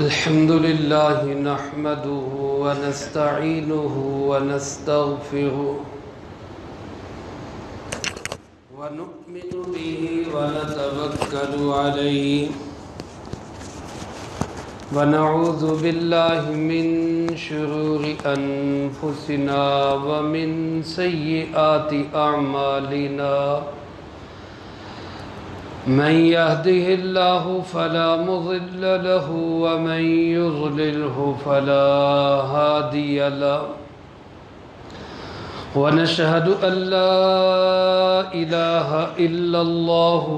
الحمد لله نحمده ونستعينه ونستغفره ونؤمن به ونتوكل عليه ونعوذ بالله من شرور أنفسنا ومن سيئات أعمالنا من يهده الله فلا مضل له ومن يضلله فلا هادي له ونشهد أن لا إله إلا الله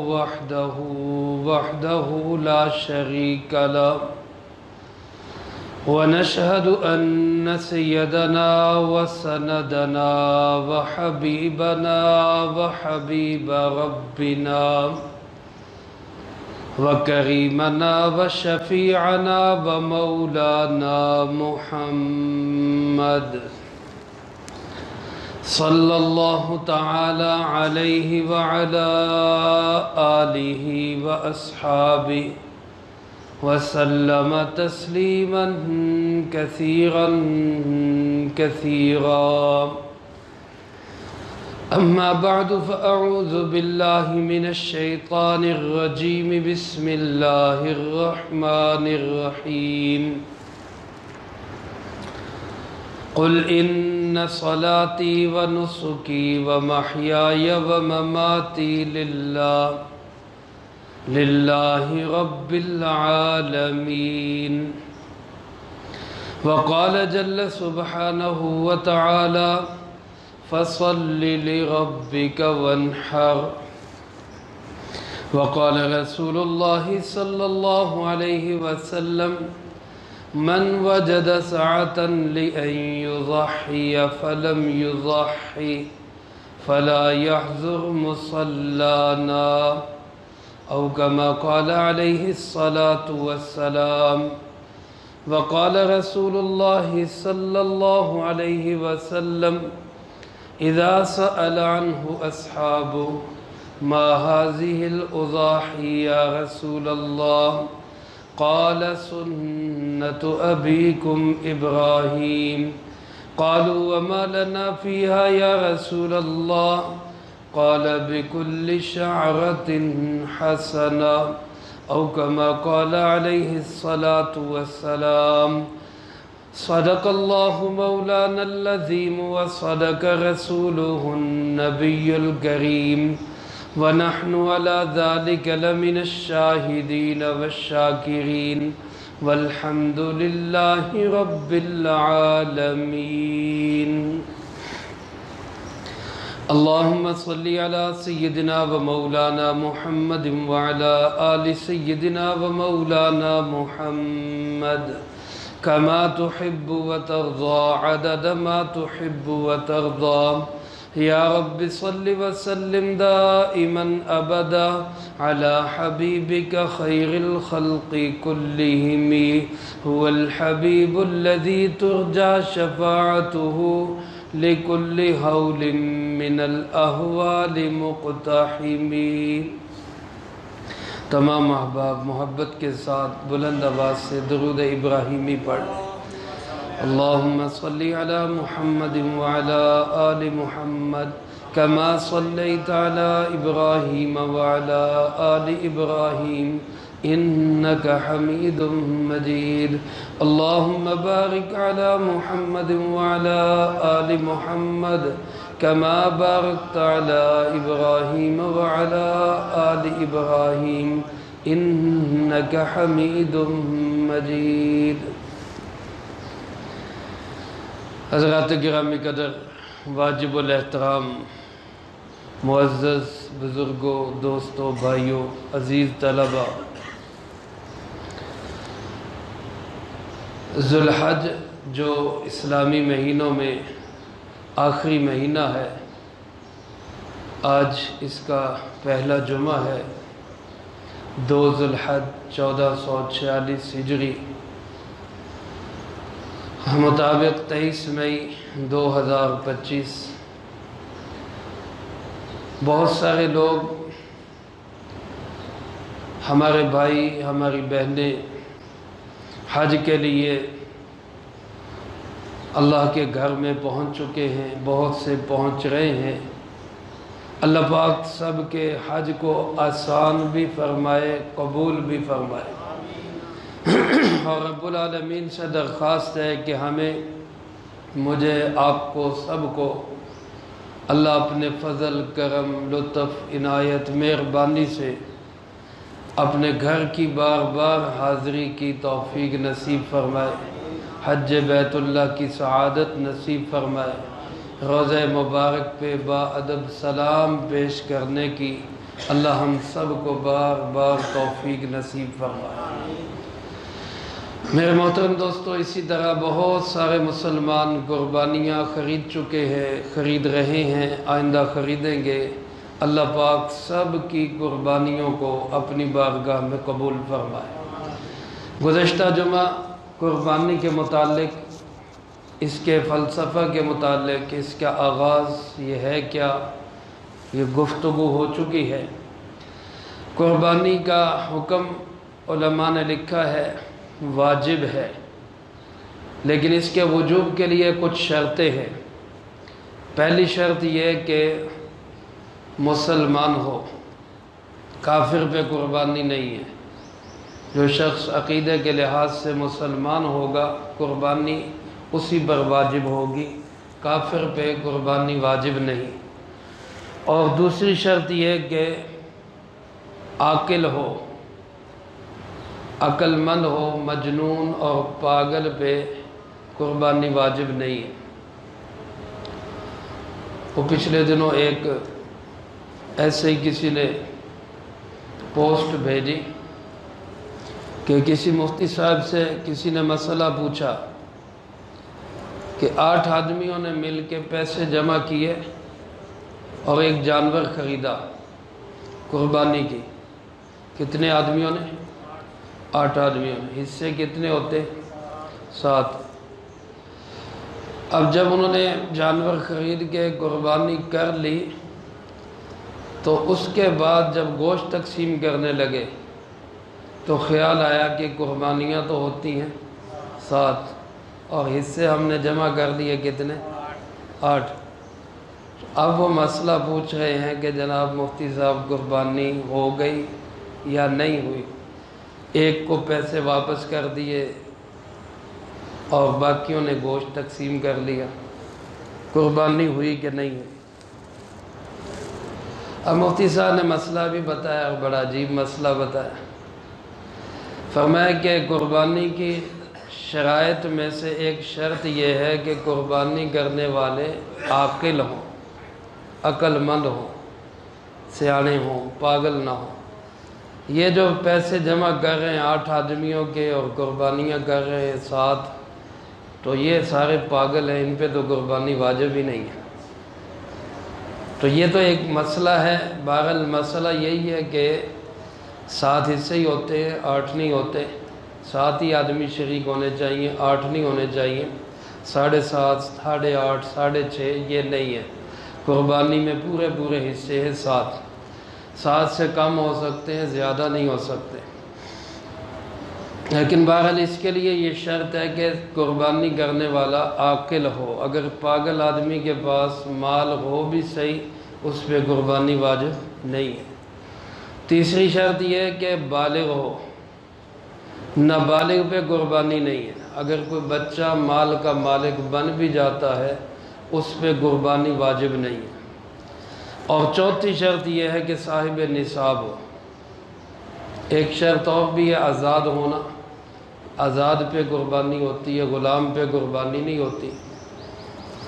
وحده لا شريك له ونشهد أن سيدنا وسندنا وحبيبنا وحبيب ربنا وكريمنا وشفيعنا ومولانا محمد صلى الله تعالى عليه وعلى آله وأصحابه وسلم تسليما كثيرا كثيرا أما بعد فأعوذ بالله من الشيطان الرجيم بسم الله الرحمن الرحيم قل إن صلاتي ونسكي ومحياي ومماتي لله رب العالمين وقال جل سبحانه وتعالى فصل لربك وانحر وقال رسول الله صلى الله عليه وسلم من وجد سعة لأن يضحي فلم يضحي فلا يحضر مصلانا أو كما قال عليه الصلاة والسلام وقال رسول الله صلى الله عليه وسلم إذا سأل عنه أصحابه ما هذه الأضاحي يا رسول الله قال سنة أبيكم إبراهيم قالوا وما لنا فيها يا رسول الله قال بكل شعرة حسنة أو كما قال عليه الصلاة والسلام صدق الله مولانا العظيم وصدق رسوله النبي الكريم ونحن على ذلك لمن الشاهدين والشاكرين والحمد لله رب العالمين اللهم صل على سيدنا ومولانا محمد وعلى آل سيدنا ومولانا محمد كما تحب وترضى عدد ما تحب وترضى يا رب صل وسلم دائما أبدا على حبيبك خير الخلق كلهم هو الحبيب الذي ترجى شفاعته لكل هول من الأهوال مقتحم تمام احباب محبت کے ساتھ بلند آواز سے درود ابراہیمی پڑھ اللہم صلی علی محمد وعلی آل محمد كما صليت على إبراهيم وعلى آل إبراهيم إنك حميد مجيد اللهم بارك على محمد وعلى آل محمد كما باركت على إبراهيم وعلى آل إبراهيم إنك حميد مجيد حضرات گرامی قدر واجب الاحترام معزز بزرگوں دوستوں بھائیوں عزیز طلبہ ذو الحج جو اسلامی مہینوں میں آخری مہینہ ہے آج اس کا پہلا جمعہ ہے 2 ذو الحج 1446 ہجری مطابق 23 مئی 2025 بہت سارے لوگ ہمارے بھائی ہماری بہنیں حج کے لیے اللہ کے گھر میں پہنچ چکے ہیں، بہت سے پہنچ رہے ہیں۔ اللہ پاک سب کے حج کو آسان بھی فرمائے، قبول بھی فرمائے۔ اور رب العالمین سے درخواست ہے کہ مجھے، آپ کو، سب کو اللہ اپنے فضل، کرم، لطف، عنایت، مہربانی سے اپنے گھر کی بار بار حاضری کی توفیق نصیب فرمائے، حج بیت اللہ کی سعادت نصیب فرمائے، روضہ مبارک پہ با ادب سلام پیش کرنے کی اللہ ہم سب کو بار بار توفیق نصیب فرمائے۔ میرے محترم دوستو، اسی طرح بہت سارے مسلمان قربانیاں خرید چکے ہیں، خرید رہے ہیں، آئندہ خریدیں گے۔ اللہ پاک سب کی قربانیوں کو اپنی بارگاہ میں قبول فرمائے۔ گزشتہ جمعہ قربانی کے متعلق، اس کے فلسفہ کے متعلق، اس کا آغاز یہ ہے کیا، یہ گفتگو ہو چکی ہے۔ قربانی کا حکم علماء نے لکھا ہے واجب ہے، لیکن اس کے وجوب کے لیے کچھ شرطیں ہیں۔ پہلی شرط یہ کہ مسلمان ہو، کافر پہ قربانی نہیں ہے۔ جو شخص عقیدے کے لحاظ سے مسلمان ہوگا قربانی اسی پر واجب ہوگی، کافر پہ قربانی واجب نہیں۔ اور دوسری شرط یہ کہ عاقل ہو، عقل مند ہو، مجنون اور پاگل پہ قربانی واجب نہیں ہے۔ وہ پچھلے دنوں ایک ایسے ہی کسی نے پوسٹ بھیجی کہ کسی مفتی صاحب سے کسی نے مسئلہ پوچھا کہ 8 آدمیوں نے مل کے پیسے جمع کیے اور ایک جانور خریدا قربانی کی۔ کتنے آدمیوں نے؟ 8 آدمیوں نے۔ حصے کتنے ہوتے؟ 7۔ اب جب انہوں نے جانور خرید کے قربانی کر لی تو اس کے بعد جب گوشت تقسیم کرنے لگے تو خیال آیا کہ قربانیاں تو ہوتی ہیں 7 اور حصے ہم نے جمع کر دیے کتنے؟ 8۔ اب وہ مسئلہ پوچھ رہے ہیں کہ جناب مفتی صاحب قربانی ہو گئی یا نہیں ہوئی؟ ایک کو پیسے واپس کر دیے اور باقیوں نے گوشت تقسیم کر لیا، قربانی ہوئی کہ نہیں ہوئی؟ اب مفتی صاحب نے مسئلہ بھی بتایا اور بڑا عجیب مسئلہ بتایا۔ فرمایا کہ قربانی کی شرائط میں سے ایک شرط یہ ہے کہ قربانی کرنے والے عاقل ہوں، عقل مند ہوں، سیانے ہوں، پاگل نہ ہوں۔ یہ جو پیسے جمع کر رہے ہیں 8 آدمیوں کے اور قربانیاں کر رہے ہیں 7، تو یہ سارے پاگل ہیں، ان پہ تو قربانی واجب ہی نہیں ہے۔ تو یہ تو ایک مسئلہ ہے۔ بہرحال مسئلہ یہی ہے کہ 7 حصے ہی ہوتے ہیں، 8 نہیں ہوتے۔ 7 ہی آدمی شریک ہونے چاہیے، 8 نہیں ہونے چاہیے۔ 7.5، 8.5، 6.5 یہ نہیں ہے۔ قربانی میں پورے حصے ہیں 7۔ 7 سے کم ہو سکتے ہیں، زیادہ نہیں ہو سکتے۔ لیکن بہرحال اس کے لیے یہ شرط ہے کہ قربانی کرنے والا عاقل ہو۔ اگر پاگل آدمی کے پاس مال ہو بھی صحیح، اس پہ قربانی واجب نہیں ہے۔ تیسری شرط یہ ہے کہ بالغ ہو، نابالغ پہ قربانی نہیں ہے۔ اگر کوئی بچہ مال کا مالک بن بھی جاتا ہے اس پہ قربانی واجب نہیں ہے۔ اور چوتھی شرط یہ ہے کہ صاحب نصاب ہو۔ ایک شرط اور بھی ہے آزاد ہونا، آزاد پہ قربانی ہوتی ہے، غلام پہ قربانی نہیں ہوتی۔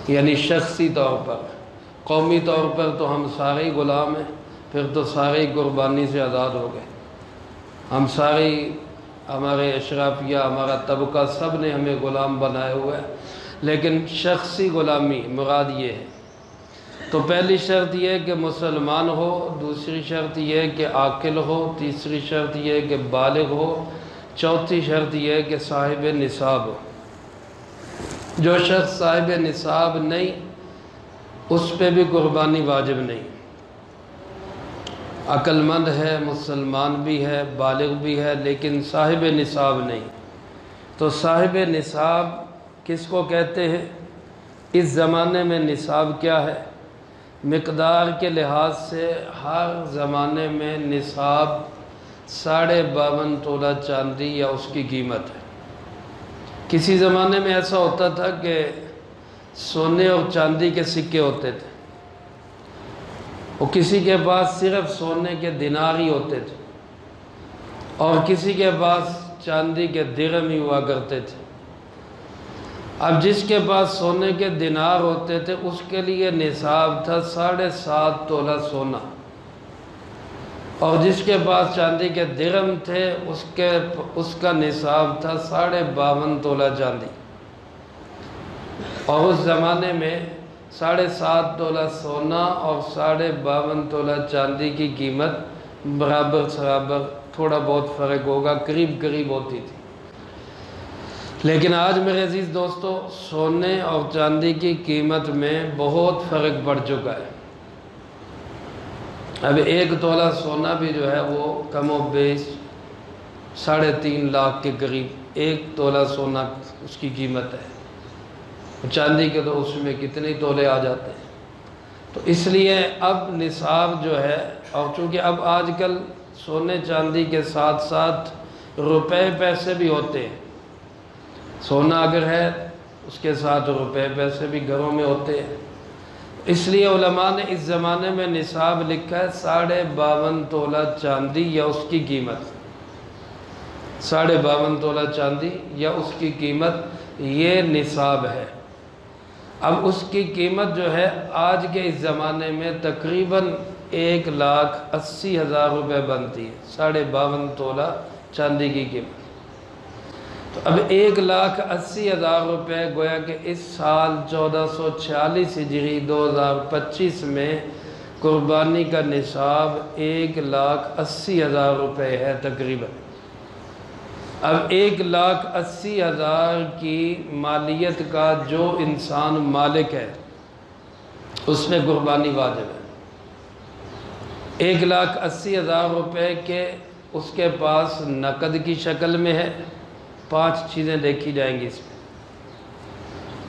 یعنی شخصی طور پر، قومی طور پر تو ہم سارے ہی غلام ہیں، پھر تو سارے ہی قربانی سے آزاد ہو گئے۔ ہم سارے، ہمارے اشرافیہ، ہمارا طبقہ سب نے ہمیں غلام بنائے ہوئے ہیں، لیکن شخصی غلامی مراد یہ ہے۔ تو پہلی شرط یہ ہے کہ مسلمان ہو، دوسری شرط یہ ہے کہ عاقل ہو، تیسری شرط یہ ہے کہ بالغ ہو، چوتھی شرط یہ ہے کہ صاحب نصاب ہو۔ جو شخص صاحب نصاب نہیں اس پہ بھی قربانی واجب نہیں۔ عقل مند ہے، مسلمان بھی ہے، بالغ بھی ہے، لیکن صاحب نصاب نہیں۔ تو صاحب نصاب کس کو کہتے ہیں؟ اس زمانے میں نصاب کیا ہے؟ مقدار کے لحاظ سے ہر زمانے میں نصاب 52.5 تولہ چاندی یا اس کی قیمت ہے۔ کسی زمانے میں ایسا ہوتا تھا کہ سونے اور چاندی کے سکے ہوتے تھے، اور کسی کے پاس صرف سونے کے دینار ہی ہوتے تھے، اور کسی کے پاس چاندی کے درہم ہی ہوا کرتے تھے۔ اب جس کے پاس سونے کے دینار ہوتے تھے اس کے لیے نصاب تھا 7.5 تولہ سونا، اور جس کے پاس چاندی کے درہم تھے اس کا نصاب تھا 52.5 تولہ چاندی۔ اور اس زمانے میں 7.5 تولہ سونا اور 52.5 تولہ چاندی کی قیمت برابر تھوڑا بہت فرق ہوگا، قریب قریب ہوتی تھی۔ لیکن آج میرے عزیز دوستو، سونے اور چاندی کی قیمت میں بہت فرق پڑ چکا ہے۔ اب 1 تولہ سونا بھی جو ہے وہ کم و بیش 3.5 لاکھ کے قریب 1 تولہ سونا اس کی قیمت ہے۔ چاندی کے تو اس میں کتنے تولے آ جاتے ہیں۔ تو اس لیے اب نصاب جو ہے، اور چونکہ اب آج کل سونے چاندی کے ساتھ ساتھ روپے پیسے بھی ہوتے ہیں، سونا اگر ہے اس کے ساتھ روپے پیسے بھی گھروں میں ہوتے ہیں، اس لیے علماء نے اس زمانے میں نصاب لکھا ہے 52.5 تولہ چاندی یا اس کی قیمت۔ 52.5 تولہ چاندی یا اس کی قیمت یہ نصاب ہے۔ اب اس کی قیمت جو ہے آج کے اس زمانے میں تقریباً 1,80,000 روپے بنتی ہے، 52.5 تولہ چاندی کی قیمت۔ تو اب 1,80,000 روپے گویا کہ اس سال 1446 ہجری 2025 میں قربانی کا نصاب 1,80,000 روپے ہے تقریباً۔ اب 1,80,000 کی مالیت کا جو انسان مالک ہے اس میں قربانی واجب ہے۔ 1,80,000 روپے کے اس کے پاس نقد کی شکل میں ہے، 5 چیزیں دیکھی جائیں گی اس میں،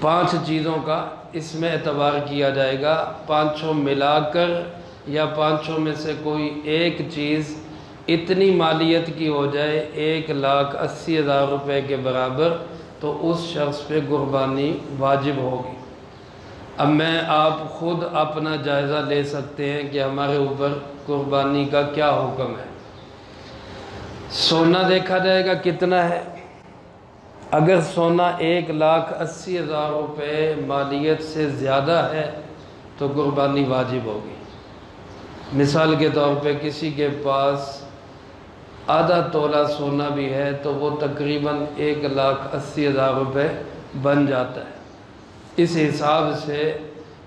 5 چیزوں کا اس میں اعتبار کیا جائے گا۔ 5 ملا کر یا 5 میں سے کوئی ایک چیز اتنی مالیت کی ہو جائے 1,80,000 روپے کے برابر، تو اس شخص پہ قربانی واجب ہوگی۔ اب میں آپ خود اپنا جائزہ لے سکتے ہیں کہ ہمارے اوپر قربانی کا کیا حکم ہے۔ سونا دیکھا جائے گا کتنا ہے۔ اگر سونا 1,80,000 روپے مالیت سے زیادہ ہے تو قربانی واجب ہوگی۔ مثال کے طور پہ کسی کے پاس آدھا تولہ سونا بھی ہے تو وہ تقریباً 1,80,000 روپے بن جاتا ہے۔ اس حساب سے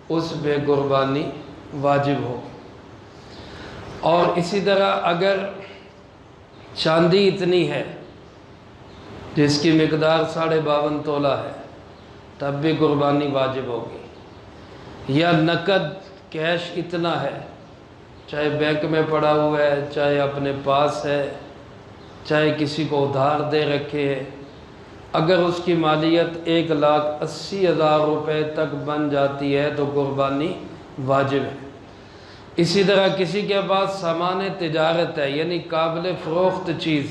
اس پہ قربانی واجب ہوگی۔ اور اسی طرح اگر چاندی اتنی ہے جس کی مقدار 52.5 تولہ ہے تب بھی قربانی واجب ہوگی، یا نقد کیش اتنا ہے، چاہے بینک میں پڑا ہوا ہے، چاہے اپنے پاس ہے، چاہے کسی کو ادھار دے رکھے ہے، اگر اس کی مالیت 1,80,000 روپے تک بن جاتی ہے تو قربانی واجب ہے۔ اسی طرح کسی کے پاس سامان تجارت ہے، یعنی قابل فروخت چیز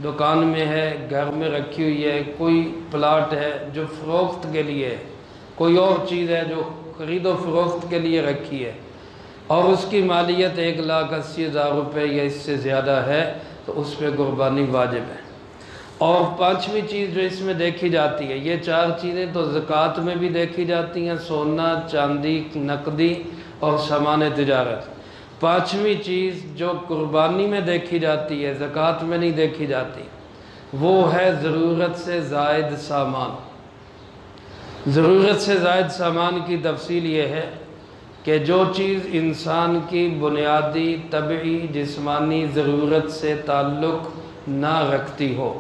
دکان میں ہے، گھر میں رکھی ہوئی ہے، کوئی پلاٹ ہے جو فروخت کے لیے ہے، کوئی اور چیز ہے جو خرید و فروخت کے لیے رکھی ہے، اور اس کی مالیت 1,80,000 روپے یا اس سے زیادہ ہے تو اس پہ قربانی واجب ہے۔ اور 5ویں چیز جو اس میں دیکھی جاتی ہے، یہ 4 چیزیں تو زکوٰۃ میں بھی دیکھی جاتی ہیں، سونا، چاندی، نقدی اور سامان تجارت۔ 5ویں چیز جو قربانی میں دیکھی جاتی ہے، زکوٰۃ میں نہیں دیکھی جاتی، وہ ہے ضرورت سے زائد سامان۔ ضرورت سے زائد سامان کی تفصیل یہ ہے کہ جو چیز انسان کی بنیادی طبعی جسمانی ضرورت سے تعلق نہ رکھتی ہو،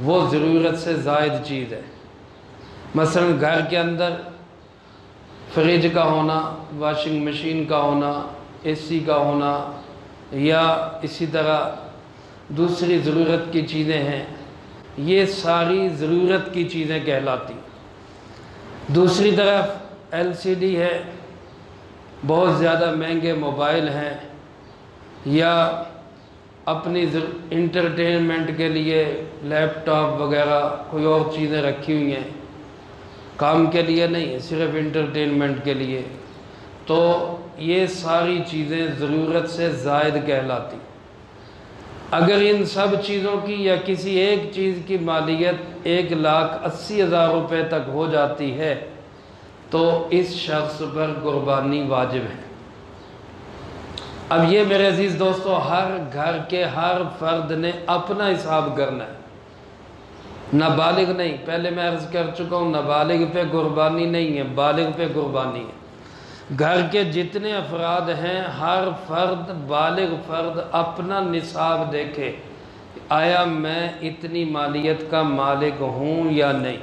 وہ ضرورت سے زائد چیز ہے۔ مثلا گھر کے اندر فریج کا ہونا، واشنگ مشین کا ہونا، اے سی کا ہونا، یا اسی طرح دوسری ضرورت کی چیزیں ہیں، یہ ساری ضرورت کی چیزیں کہلاتی۔ دوسری طرف LCD ہے، بہت زیادہ مہنگے موبائل ہیں، یا اپنی انٹرٹینمنٹ کے لیے لیپ ٹاپ وغیرہ کوئی اور چیزیں رکھی ہوئی ہیں، کام کے لیے نہیں، صرف انٹرٹینمنٹ کے لیے، تو یہ ساری چیزیں ضرورت سے زائد کہلاتی۔ اگر ان سب چیزوں کی یا کسی ایک چیز کی مالیت 1,80,000 روپے تک ہو جاتی ہے تو اس شخص پر قربانی واجب ہے۔ اب یہ میرے عزیز دوستو ہر گھر کے ہر فرد نے اپنا حساب کرنا ہے، نابالغ نہیں، پہلے میں عرض کر چکا ہوں نابالغ پہ قربانی نہیں ہے، بالغ پہ قربانی ہے۔ گھر کے جتنے افراد ہیں ہر فرد بالغ فرد اپنا نصاب دیکھے، آیا میں اتنی مالیت کا مالک ہوں یا نہیں۔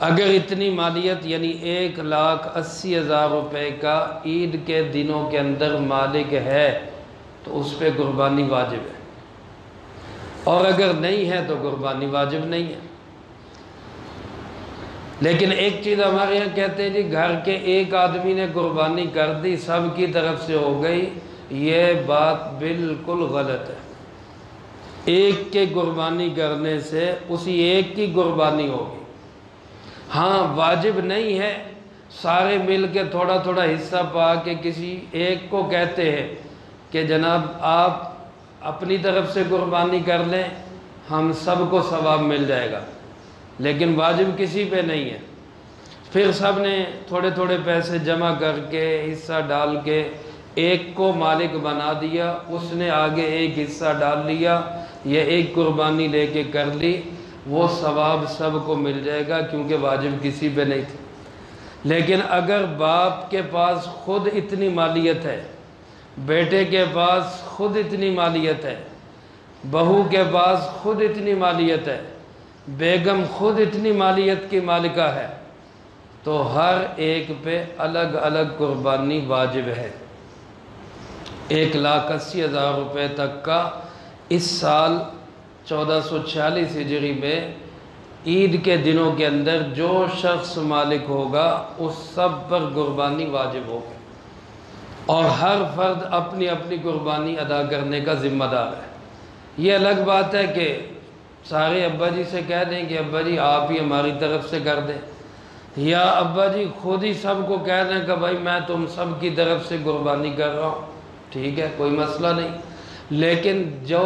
اگر اتنی مالیت یعنی 1,80,000 روپے کا عید کے دنوں کے اندر مالک ہے تو اس پہ قربانی واجب ہے، اور اگر نہیں ہے تو قربانی واجب نہیں ہے۔ لیکن ایک چیز ہمارے یہاں کہتے ہیں جی گھر کے ایک آدمی نے قربانی کر دی سب کی طرف سے ہو گئی، یہ بات بالکل غلط ہے۔ ایک کے قربانی کرنے سے اسی ایک کی قربانی ہوگی، ہاں واجب نہیں ہے سارے مل کے تھوڑا تھوڑا حصہ پا کے کسی ایک کو کہتے ہیں کہ جناب آپ اپنی طرف سے قربانی کر لیں ہم سب کو ثواب مل جائے گا، لیکن واجب کسی پہ نہیں ہے۔ پھر سب نے تھوڑے تھوڑے پیسے جمع کر کے حصہ ڈال کے ایک کو مالک بنا دیا، اس نے آگے ایک حصہ ڈال لیا، یہ ایک قربانی لے کے کر لی، وہ ثواب سب کو مل جائے گا کیونکہ واجب کسی پہ نہیں تھی۔ لیکن اگر باپ کے پاس خود اتنی مالیت ہے، بیٹے کے پاس خود اتنی مالیت ہے، بہو کے پاس خود اتنی مالیت ہے، بیگم خود اتنی مالیت کی مالکہ ہے، تو ہر ایک پہ الگ الگ قربانی واجب ہے۔ 1,80,000 روپے تک کا اس سال 1446 ہجری میں عید کے دنوں کے اندر جو شخص مالک ہوگا اس سب پر قربانی واجب ہوگی، اور ہر فرد اپنی اپنی قربانی ادا کرنے کا ذمہ دار ہے۔ یہ الگ بات ہے کہ سارے ابا جی سے کہہ دیں کہ ابا جی آپ ہی ہماری طرف سے کر دیں، یا ابا جی خود ہی سب کو کہہ دیں کہ بھائی میں تم سب کی طرف سے قربانی کر رہا ہوں، ٹھیک ہے کوئی مسئلہ نہیں۔ لیکن جو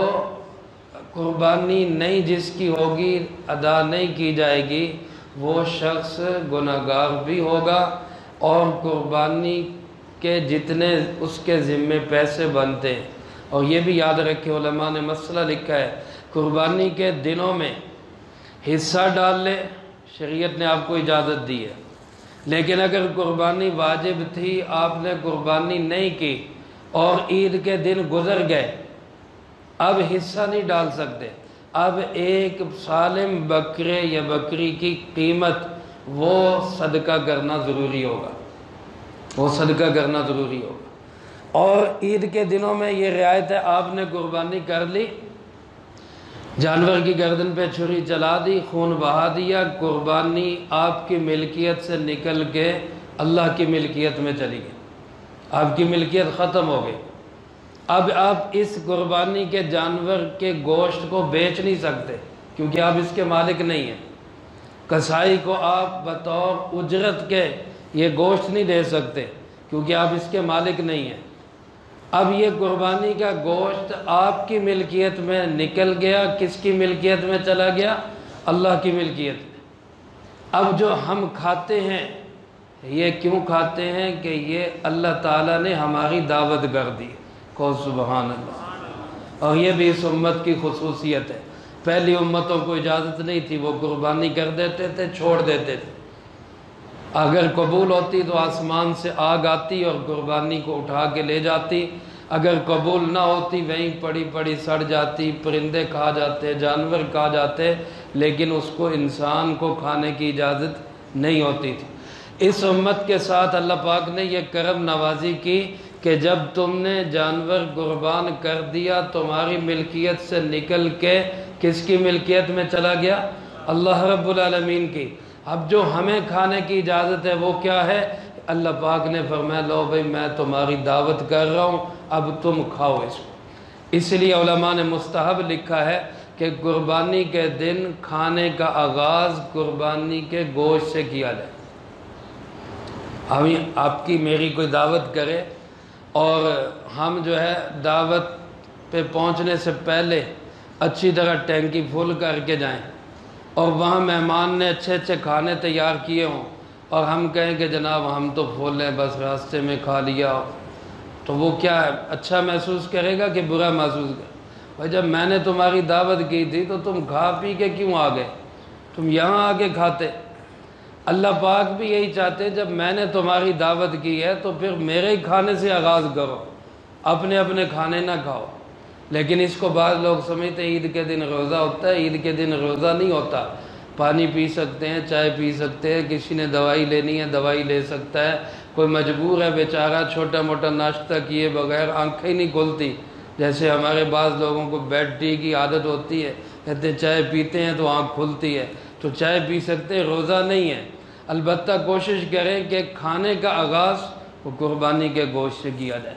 قربانی نہیں جس کی ہوگی ادا نہیں کی جائے گی وہ شخص گناہگار بھی ہوگا، اور قربانی کے جتنے اس کے ذمے پیسے بنتے ہیں، اور یہ بھی یاد رکھے علماء نے مسئلہ لکھا ہے قربانی کے دنوں میں حصہ ڈال لے، شریعت نے آپ کو اجازت دی ہے، لیکن اگر قربانی واجب تھی آپ نے قربانی نہیں کی اور عید کے دن گزر گئے، اب حصہ نہیں ڈال سکتے، اب ایک سالم بکرے یا بکری کی قیمت وہ صدقہ کرنا ضروری ہوگا، وہ صدقہ کرنا ضروری ہوگا۔ اور عید کے دنوں میں یہ رعایت ہے آپ نے قربانی کر لی، جانور کی گردن پہ چھری چلا دی، خون بہا دیا، قربانی آپ کی ملکیت سے نکل کے اللہ کی ملکیت میں چلی گئی، آپ کی ملکیت ختم ہو گئی۔ اب آپ اس قربانی کے جانور کے گوشت کو بیچ نہیں سکتے کیونکہ آپ اس کے مالک نہیں ہیں، کسائی کو آپ بطور اجرت کے یہ گوشت نہیں دے سکتے کیونکہ آپ اس کے مالک نہیں ہیں۔ اب یہ قربانی کا گوشت آپ کی ملکیت میں نکل گیا، کس کی ملکیت میں چلا گیا؟ اللہ کی ملکیت میں۔ اب جو ہم کھاتے ہیں یہ کیوں کھاتے ہیں کہ یہ اللہ تعالیٰ نے ہماری دعوت کر دی، کو سبحان اللہ، اور یہ بھی اس امت کی خصوصیت ہے۔ پہلی امتوں کو اجازت نہیں تھی، وہ قربانی کر دیتے تھے، چھوڑ دیتے تھے، اگر قبول ہوتی تو آسمان سے آگ آتی اور قربانی کو اٹھا کے لے جاتی، اگر قبول نہ ہوتی وہیں پڑی پڑی سڑ جاتی، پرندے کھا جاتے، جانور کھا جاتے، لیکن اس کو انسان کو کھانے کی اجازت نہیں ہوتی تھی۔ اس امت کے ساتھ اللہ پاک نے یہ کرم نوازی کی کہ جب تم نے جانور قربان کر دیا تمہاری ملکیت سے نکل کے کس کی ملکیت میں چلا گیا؟ اللہ رب العالمین کی۔ اب جو ہمیں کھانے کی اجازت ہے وہ کیا ہے؟ اللہ پاک نے فرمایا لو بھائی میں تمہاری دعوت کر رہا ہوں، اب تم کھاؤ اس کو۔ اس لیے علماء نے مستحب لکھا ہے کہ قربانی کے دن کھانے کا آغاز قربانی کے گوشت سے کیا جائے۔ آپ کی میری کوئی دعوت کرے اور ہم جو ہے دعوت پہ پہنچنے سے پہلے اچھی طرح ٹینکی فل کر کے جائیں اور وہاں مہمان نے اچھے اچھے کھانے تیار کیے ہوں اور ہم کہیں کہ جناب ہم تو فل ہیں بس راستے میں کھا لیا ہو، تو وہ کیا ہے؟ اچھا محسوس کرے گا کہ برا محسوس کرے گا؟ بھائی جب میں نے تمہاری دعوت کی تھی تو تم کھا پی کے کیوں آ گئے؟ تم یہاں آ کے کھاتے۔ اللہ پاک بھی یہی چاہتے جب میں نے تمہاری دعوت کی ہے تو پھر میرے ہی کھانے سے آغاز کرو، اپنے اپنے کھانے نہ کھاؤ۔ لیکن اس کو بعض لوگ سمجھتے عید کے دن روزہ ہوتا ہے، عید کے دن روزہ نہیں ہوتا، پانی پی سکتے ہیں، چائے پی سکتے ہیں، کسی نے دوائی لینی ہے دوائی لے سکتا ہے، کوئی مجبور ہے بیچارہ چھوٹا موٹا ناشتہ کیے بغیر آنکھیں ہی نہیں کھلتی، جیسے ہمارے بعض لوگوں کو بیڈ ٹی کی عادت ہوتی ہے، کہتے ہیں چائے پیتے ہیں تو آنکھ کھلتی ہے، تو چائے پی سکتے ہیں، روزہ نہیں ہے۔ البتہ کوشش کریں کہ کھانے کا آغاز وہ قربانی کے گوشت سے کیا جائے۔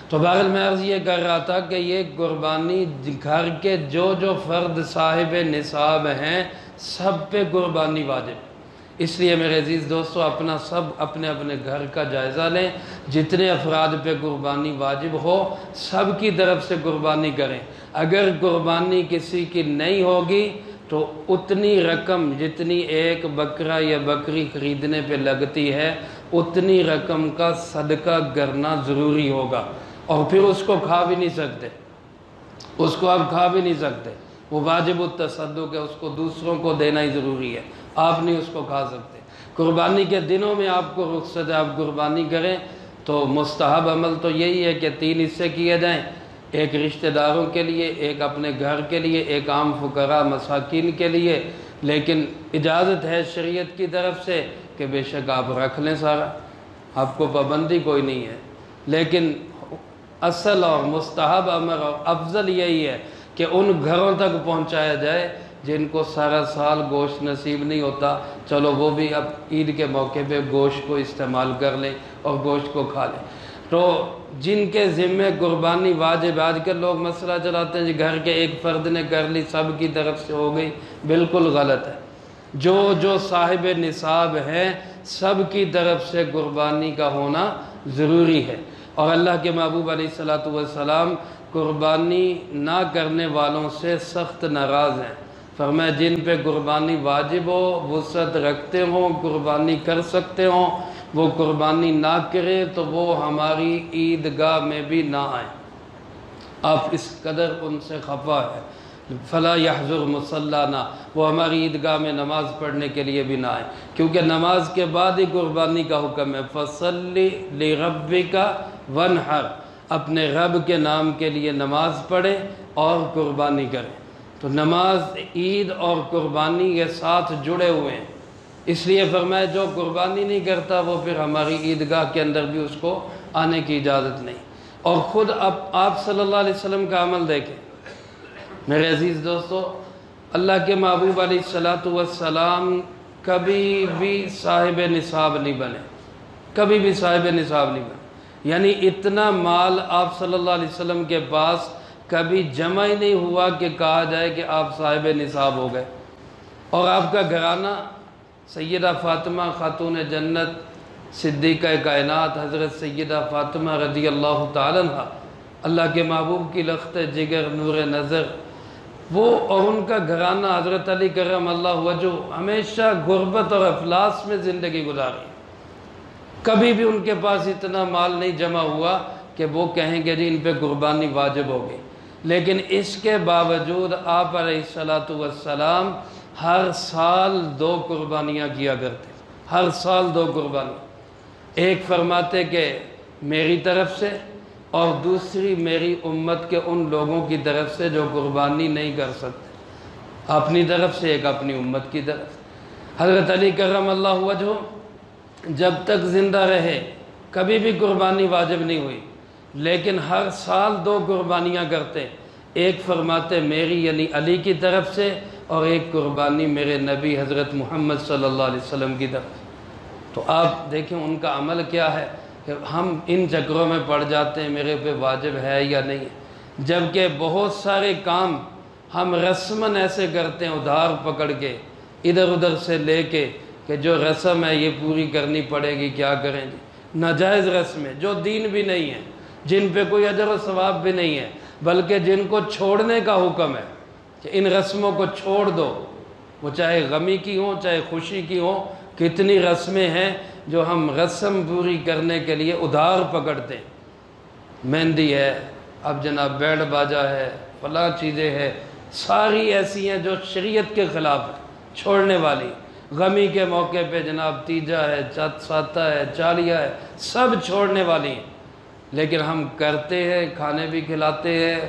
تو بہرحال میں عرض یہ کر رہا تھا کہ یہ قربانی گھر کے جو فرد صاحب نصاب ہیں سب پہ قربانی واجب۔ اس لیے میرے عزیز دوستو اپنا سب اپنے اپنے گھر کا جائزہ لیں، جتنے افراد پہ قربانی واجب ہو سب کی طرف سے قربانی کریں۔ اگر قربانی کسی کی نہیں ہوگی تو اتنی رقم جتنی ایک بکرا یا بکری خریدنے پہ لگتی ہے اتنی رقم کا صدقہ کرنا ضروری ہوگا، اور پھر اس کو کھا بھی نہیں سکتے، اس کو آپ کھا بھی نہیں سکتے، وہ واجب التصدق ہے، اس کو دوسروں کو دینا ہی ضروری ہے، آپ نہیں اس کو کھا سکتے۔ قربانی کے دنوں میں آپ کو رخصت ہے، آپ قربانی کریں تو مستحب عمل تو یہی ہے کہ 3 حصے کیے جائیں، ایک رشتہ داروں کے لیے، ایک اپنے گھر کے لیے، ایک عام فقراء مساکین کے لیے۔ لیکن اجازت ہے شریعت کی طرف سے کہ بے شک آپ رکھ لیں سارا، آپ کو پابندی کوئی نہیں ہے، لیکن اصل اور مستحب امر اور افضل یہی ہے کہ ان گھروں تک پہنچایا جائے جن کو سارا سال گوشت نصیب نہیں ہوتا، چلو وہ بھی اب عید کے موقع پہ گوشت کو استعمال کر لیں اور گوشت کو کھا لیں۔ تو جن کے ذمے قربانی واجب، آج کل لوگ مسئلہ چلاتے ہیں جی گھر کے ایک فرد نے کر لی سب کی طرف سے ہو گئی، بالکل غلط ہے۔ جو صاحب نصاب ہیں سب کی طرف سے قربانی کا ہونا ضروری ہے، اور اللہ کے محبوب علیہ الصلوۃ والسلام قربانی نہ کرنے والوں سے سخت ناراض ہیں۔ فرمایا جن پہ قربانی واجب ہو، وسعت رکھتے ہوں، قربانی کر سکتے ہوں، وہ قربانی نہ کرے تو وہ ہماری عیدگاہ میں بھی نہ آئیں۔ آپ اس قدر ان سے خفا ہے، فلا یحضر مصلانا، وہ ہماری عیدگاہ میں نماز پڑھنے کے لیے بھی نہ آئیں، کیونکہ نماز کے بعد ہی قربانی کا حکم ہے۔ فصلی لربک وانحر، اپنے رب کے نام کے لیے نماز پڑھیں اور قربانی کریں۔ تو نماز، عید اور قربانی یہ ساتھ جڑے ہوئے ہیں، اس لیے فرمایا جو قربانی نہیں کرتا وہ پھر ہماری عیدگاہ کے اندر بھی اس کو آنے کی اجازت نہیں۔ اور خود اب آپ صلی اللہ علیہ وسلم کا عمل دیکھیں میرے عزیز دوستو، اللہ کے محبوب علیہ الصلوۃ والسلام کبھی بھی صاحب نصاب نہیں بنے، کبھی بھی صاحب نصاب نہیں بنے، یعنی اتنا مال آپ صلی اللہ علیہ وسلم کے پاس کبھی جمع ہی نہیں ہوا کہ کہا جائے کہ آپ صاحب نصاب ہو گئے۔ اور آپ کا گھرانہ سیدہ فاطمہ خاتون جنت صدیقہ کائنات حضرت سیدہ فاطمہ رضی اللہ تعالی عنہ، اللہ کے محبوب کی لخت جگر نور نظر، وہ اور ان کا گھرانہ حضرت علی کرم اللہ وجہ ہمیشہ غربت اور افلاس میں زندگی گزاری، کبھی بھی ان کے پاس اتنا مال نہیں جمع ہوا کہ وہ کہیں کہ جی ان پہ قربانی واجب ہوگی۔ لیکن اس کے باوجود آپ علیہ الصلوۃ والسلام ہر سال 2 قربانیاں کیا کرتے، ہر سال 2 قربانی، ایک فرماتے کہ میری طرف سے اور دوسری میری امت کے ان لوگوں کی طرف سے جو قربانی نہیں کر سکتے، اپنی طرف سے ایک اپنی امت کی طرف سے۔ حضرت علی کرم اللہ وجہ جب تک زندہ رہے کبھی بھی قربانی واجب نہیں ہوئی، لیکن ہر سال 2 قربانیاں کرتے ہیں، ایک فرماتے میری یعنی علی کی طرف سے، اور ایک قربانی میرے نبی حضرت محمد صلی اللہ علیہ وسلم کی طرف سے۔ تو آپ دیکھیں ان کا عمل کیا ہے کہ ہم ان چکروں میں پڑ جاتے ہیں میرے پہ واجب ہے یا نہیں ہے، جبکہ بہت سارے کام ہم رسماً ایسے کرتے ہیں ادھار پکڑ کے، ادھر ادھر سے لے کے کہ جو رسم ہے یہ پوری کرنی پڑے گی، کیا کریں جی، ناجائز رسمیں جو دین بھی نہیں ہے، جن پہ کوئی اجر و ثواب بھی نہیں ہے، بلکہ جن کو چھوڑنے کا حکم ہے کہ ان رسموں کو چھوڑ دو، وہ چاہے غمی کی ہوں چاہے خوشی کی ہوں۔ کتنی رسمیں ہیں جو ہم رسم پوری کرنے کے لیے ادھار پکڑتے ہیں، مہندی ہے، اب جناب بیڑ باجا ہے، فلاں چیزیں ہے، ساری ایسی ہیں جو شریعت کے خلاف ہے، چھوڑنے والی۔ غمی کے موقع پہ جناب تیجا ہے، ساتہ ہے، چالیہ ہے، سب چھوڑنے والی ہیں، لیکن ہم کرتے ہیں، کھانے بھی کھلاتے ہیں،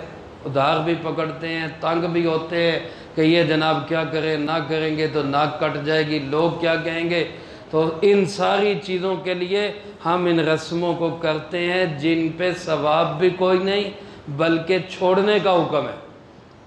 ادھار بھی پکڑتے ہیں، تنگ بھی ہوتے ہیں کہ یہ جناب کیا کریں، نہ کریں گے تو ناک کٹ جائے گی، لوگ کیا کہیں گے۔ تو ان ساری چیزوں کے لیے ہم ان رسموں کو کرتے ہیں جن پہ ثواب بھی کوئی نہیں بلکہ چھوڑنے کا حکم ہے۔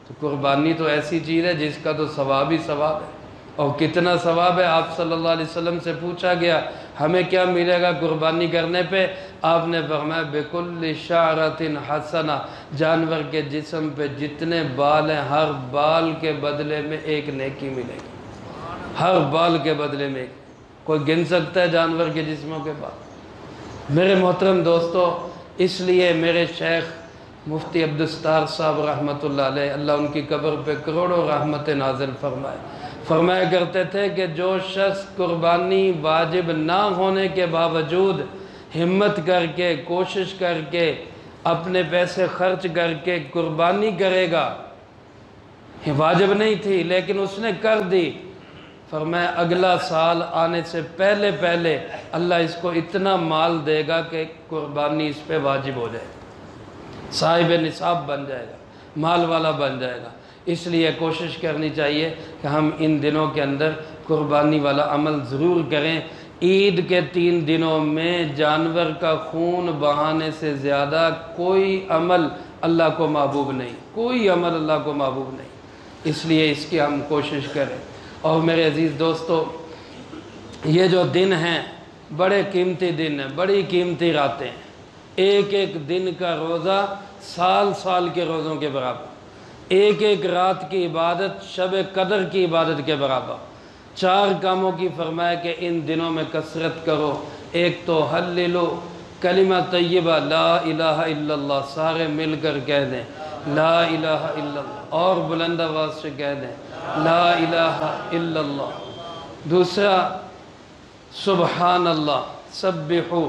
تو قربانی تو ایسی چیز ہے جس کا تو ثواب ہی ثواب ہے، اور کتنا ثواب ہے۔ آپ صلی اللہ علیہ وسلم سے پوچھا گیا ہمیں کیا ملے گا قربانی کرنے پہ، آپ نے فرمایا بِكُلِّ شَعْرَةٍ حَسَنَةٍ، جانور کے جسم پہ جتنے بال ہیں ہر بال کے بدلے میں ایک نیکی ملے گی، ہر بال کے بدلے میں ایک۔ کوئی گن سکتا ہے جانور کے جسموں کے بال؟ میرے محترم دوستو، اس لیے میرے شیخ مفتی عبدالستار صاحب رحمۃ اللہ علیہ، اللہ ان کی قبر پہ کروڑوں رحمت نازل فرمایا کرتے تھے کہ جو شخص قربانی واجب نہ ہونے کے باوجود ہمت کر کے کوشش کر کے اپنے پیسے خرچ کر کے قربانی کرے گا، واجب نہیں تھی لیکن اس نے کر دی، فرمایا اگلا سال آنے سے پہلے پہلے اللہ اس کو اتنا مال دے گا کہ قربانی اس پہ واجب ہو جائے، صاحب نصاب بن جائے گا، مال والا بن جائے گا۔ اس لیے کوشش کرنی چاہیے کہ ہم ان دنوں کے اندر قربانی والا عمل ضرور کریں۔ عید کے 3 دنوں میں جانور کا خون بہانے سے زیادہ کوئی عمل اللہ کو محبوب نہیں، کوئی عمل اللہ کو محبوب نہیں، اس لیے اس کی ہم کوشش کریں۔ اور میرے عزیز دوستو، یہ جو دن ہیں بڑے قیمتی دن ہیں، بڑی قیمتی راتیں ہیں، ایک ایک دن کا روزہ سال کے روزوں کے برابر، ایک ایک رات کی عبادت شب قدر کی عبادت کے برابر۔ 4 کاموں کی فرمایا کہ ان دنوں میں کثرت کرو۔ ایک تو ہللو، کلمہ طیبہ لا الہ الا اللہ، سارے مل کر کہہ دیں لا الہ الا اللہ، اور بلند آواز سے کہہ دیں لا الہ الا اللہ۔ دوسرا سبحان اللہ، سبحو،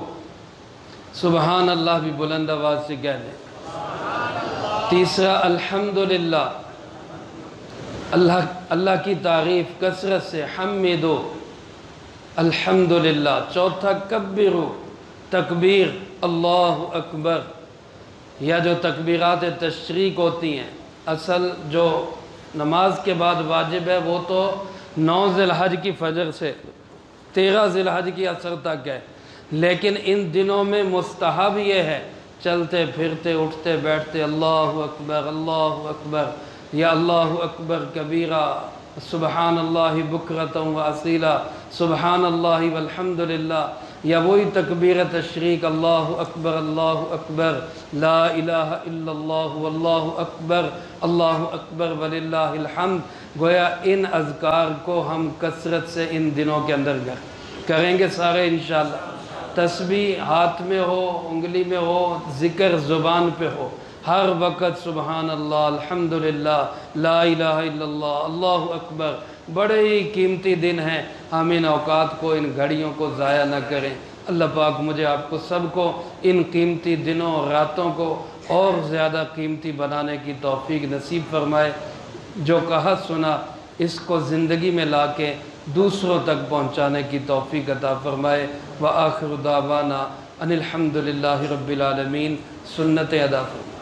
سبحان اللہ بھی بلند آواز سے کہہ دیں۔ تیسرا الحمدللہ، اللہ کی تعریف کثرت سے، حمدو، الحمدللہ۔ چوتھا کبرو، تکبیر، اللہ اکبر، یا جو تکبیرات تشریق ہوتی ہیں، اصل جو نماز کے بعد واجب ہے وہ تو 9 ذی الحج کی فجر سے 13 ذی الحج کی عصر تک ہے، لیکن ان دنوں میں مستحب یہ ہے چلتے پھرتے اٹھتے بیٹھتے اللہ اکبر یا اللہ اکبر کبیرہ، سبحان اللہ بکرۃ و اصیلا، سبحان اللہ والحمدللہ، یا وہی تکبیر تشریق اللہ اکبر لا الہ الا اللہ واللہ اکبر وللہ الحمد۔ گویا ان اذکار کو ہم کثرت سے ان دنوں کے اندر کریں گے سارے انشاءاللہ۔ تسبیح ہاتھ میں ہو، انگلی میں ہو، ذکر زبان پہ ہو، ہر وقت سبحان اللہ، الحمدللہ، لا الہ الا اللہ، اللہ اکبر۔ بڑے ہی قیمتی دن ہیں، ہم ان اوقات کو، ان گھڑیوں کو ضائع نہ کریں۔ اللہ پاک مجھے آپ کو سب کو ان قیمتی دنوں اور راتوں کو اور زیادہ قیمتی بنانے کی توفیق نصیب فرمائے۔ جو کہا سنا اس کو زندگی میں لا کے دوسروں تک پہنچانے کی توفیق عطا فرمائے۔ وآخر دعوانا ان الحمدللہ رب العالمین، سنت ادا فرمائے۔